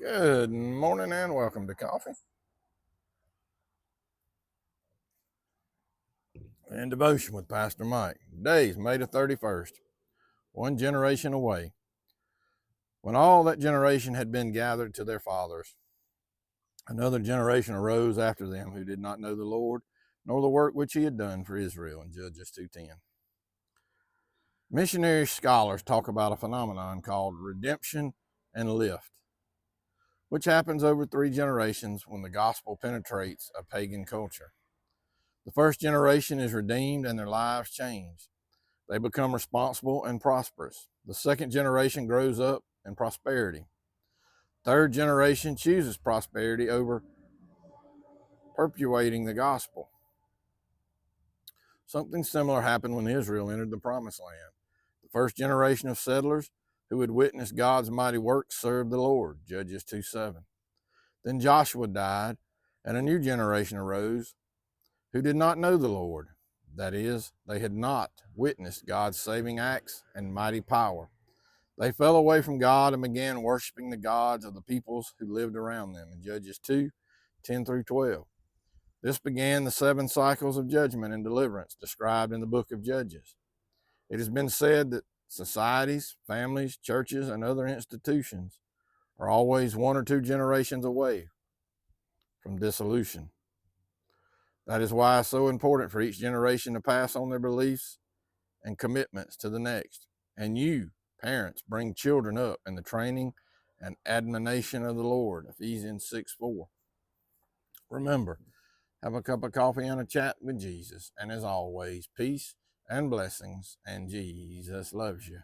Good morning and welcome to Coffee and Devotion with Pastor Mike. Today's May the 31st, one generation away. When all that generation had been gathered to their fathers, another generation arose after them who did not know the Lord, nor the work which he had done for Israel in Judges 2:10. Missionary scholars talk about a phenomenon called redemption and lift, which happens over 3 generations when the gospel penetrates a pagan culture. The first generation is redeemed and their lives changed. They become responsible and prosperous. The second generation grows up in prosperity. Third generation chooses prosperity over perpetuating the gospel. Something similar happened when Israel entered the promised land. The first generation of settlers who had witnessed God's mighty works served the Lord, Judges 2:7. Then Joshua died, and a new generation arose who did not know the Lord. That is, they had not witnessed God's saving acts and mighty power. They fell away from God and began worshiping the gods of the peoples who lived around them in Judges 2:10 through 12. This began the 7 cycles of judgment and deliverance described in the book of Judges. It has been said that societies, families, churches, and other institutions are always 1 or 2 generations away from dissolution. That is why it's so important for each generation to pass on their beliefs and commitments to the next. And you, parents, bring children up in the training and admonition of the Lord, Ephesians 6:4. Remember, have a cup of coffee and a chat with Jesus. And as always, peace and blessings, and Jesus loves you.